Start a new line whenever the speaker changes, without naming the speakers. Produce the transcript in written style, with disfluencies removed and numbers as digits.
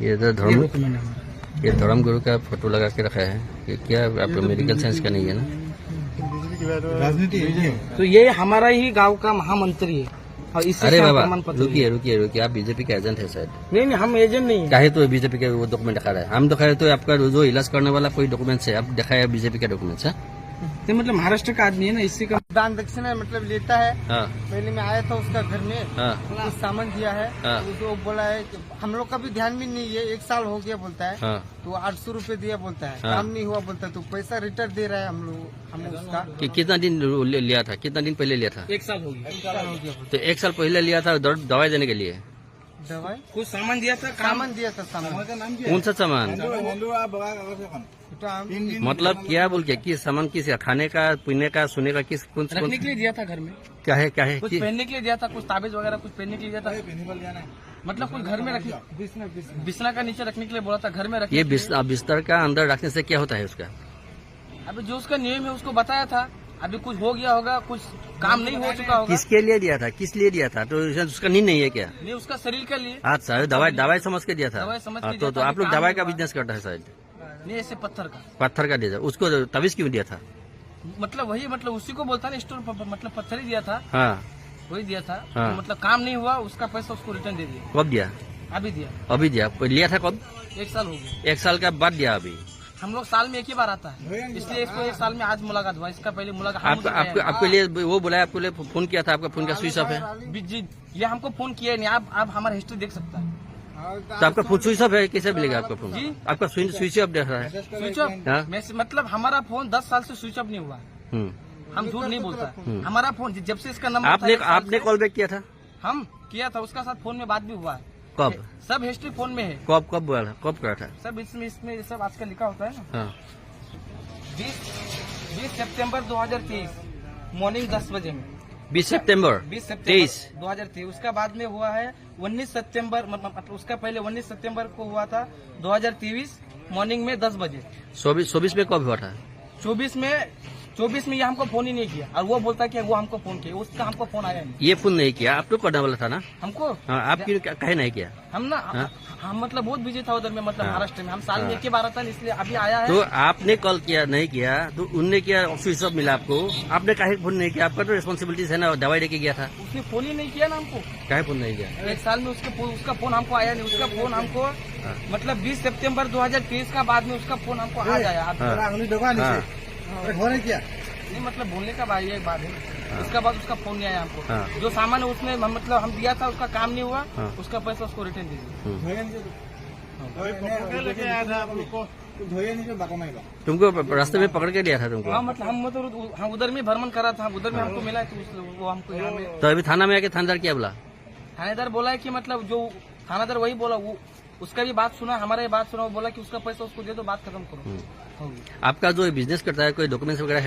ये तो ये धर्मगुरु का फोटो लगा के रखा है। ये क्या आप मेडिकल साइंस का नहीं है ना?
राजनीति है।
तो ये हमारा ही गांव का महामंत्री है और इससे
अरे बाबा
प्रमाण पत्र
रुकिए आप बीजेपी के एजेंट है शायद।
नहीं हम एजेंट नहीं है।
चाहे तो बीजेपी के वो डॉक्यूमेंट दिखा रहा है। हम दिखाए तो आपका जो इलाज करने वाला कोई डॉक्यूमेंट्स है, आप दिखाया बीजेपी का डॉक्यूमेंट्स है।
तो मतलब महाराष्ट्र का आदमी है ना, इसी का
दान दक्षिणा मतलब लेता है।
हाँ
पहले मैं आया था उसका घर में,
हाँ
कुछ सामान दिया है।
हाँ।
तो उसको बोला है कि हम लोग का भी ध्यान भी नहीं है, 1 साल हो गया बोलता है।
हाँ।
तो 800 रुपए दिया बोलता है,
हाँ।
काम नहीं हुआ बोलता है, तो पैसा रिटर्न दे रहा है हम उसका।
कितना दिन लिया था? कितना दिन पहले लिया था?
1 साल हो गया।
1 साल हो गया।
तो 1 साल पहले लिया था दवाई देने के लिए।
दवाई
कुछ सामान दिया था,
सामान दिया था। सामान
कौन सा सामान? मतलब क्या बोल के किस सामान, किस खाने का, पीने का, सोने का, किस कौन
रखने के लिए दिया था घर में।
क्या है
कुछ पहनने के लिए दिया था, कुछ ताबीज वगैरह कुछ पहनने के लिए दिया था। मतलब कुछ घर में रखने, बिस्ना का नीचे रखने के लिए बोला था, घर में रखने।
ये बिस्तर का अंदर रखने से क्या होता है उसका?
अभी जो उसका नियम है उसको बताया था। अभी कुछ हो गया होगा, कुछ काम नहीं हो चुका होगा।
किसके लिए दिया था? किस लिए दिया था? तो उसका नींद नहीं है क्या?
नहीं, उसका शरीर के लिए।
अच्छा, दवाई समझ के दिया था।
दवाई समझ के
हाँ,
दिया
तो
था,
आप लोग
काम
दवाई का
हुआ।
बिजनेस करता है शायद।
नहीं, ऐसे पत्थर का।
पत्थर का दिया था उसको, तवीज क्यों दिया था?
मतलब वही, मतलब उसी को बोलता ना, स्टोर मतलब पत्थर ही दिया था,
हाँ
वही दिया था।
हाँ।
तो मतलब काम नहीं हुआ, उसका पैसा उसको रिटर्न दे दिया।
कब दिया?
अभी दिया,
अभी दिया? लिया था कब?
1 साल हो गया।
1 साल का बाद दिया अभी?
हम लोग साल में 1 ही बार आता है, इसलिए इसको 1 साल में आज मुलाकात हुआ। इसका पहले मुलाकात
आपके लिए वो बुलाया, आपके लिए फोन किया था, आपका फोन का स्विच ऑफ है।
जी, ये हमको फोन किया नहीं। आप हमारा हिस्ट्री देख सकता है।
तो आपका फोन स्विच ऑफ है, कैसे मिलेगा आपका फोन?
जी।
आपका स्विच ऑफ देख रहा है।
स्विच
हाँ?
ऑफ मतलब हमारा फोन 10 साल से स्विच ऑफ नहीं हुआ।
हम्म।
हम झूठ नहीं बोलता। हमारा फोन जब से इसका नंबर था,
आपने
1 साल
आपने
से
कॉल बैक किया था?
हम किया था, उसका साथ फोन में बात भी हुआ है।
कब?
सब हिस्ट्री फोन में है।
कब बोला? कब करा था?
सब इसमें सब आजकल लिखा होता है ना।
हाँ
20 सितंबर 2023 मॉर्निंग 10 बजे में।
20 सितंबर 23
2023। उसका बाद में हुआ है 19 सितंबर, मतलब उसका पहले 19 सितंबर को हुआ था 2023 मॉर्निंग में 10 बजे।
24 में कब हुआ था?
24 में ये हमको फोन ही नहीं किया, और वो बोलता कि वो हमको फोन किया, उसका हमको फोन आया नहीं।
ये फोन नहीं किया, आप तो करने वाला था ना?
हमको
हाँ, आप क्यों कहे नहीं किया?
हम ना
हाँ?
हम मतलब बहुत बिजी था उधर में, मतलब
हाँ।
महाराष्ट्र में। हम साल में
हाँ।
1 ही बार आता है, इसलिए अभी आया है।
तो आपने कॉल किया नहीं किया, तो उनने किया, स्विच ऑफ मिला आपको, आपने काहे फोन नहीं किया? आपका तो रिस्पॉन्सिबिलिटीज है ना, दवाई देके गया था।
उसने फोन ही नहीं किया ना हमको।
काहे फोन नहीं किया?
1 साल में उसका फोन हमको आया नहीं। उसका फोन हमको मतलब 20 सितंबर 2023 का बाद में उसका फोन हमको आ गया। नहीं, मतलब बोलने का भाई एक बात है। उसका बाद उसका फोन नहीं आया हमको।
हाँ।
जो सामान है उसमें मतलब हम दिया था, उसका काम नहीं हुआ।
हाँ।
उसका पैसा उसको रिटर्न दे दिया।
तुमको रास्ते में पकड़ के लिया था तुमको?
हाँ, मतलब हम उधर में भ्रमण करा था, उधर में हमको मिला, तो वो हमको यहाँ में
तो अभी थाना में आके थानेदार क्या बोला?
थानेदार बोला है कि मतलब जो थानेदार वही बोला, वो उसका भी बात सुना, हमारा भी बात सुना। वो बोला कि उसका पैसा उसको दे दो, बात खत्म करो।
आपका जो बिजनेस करता है, कोई डॉक्यूमेंट्स वगैरह है?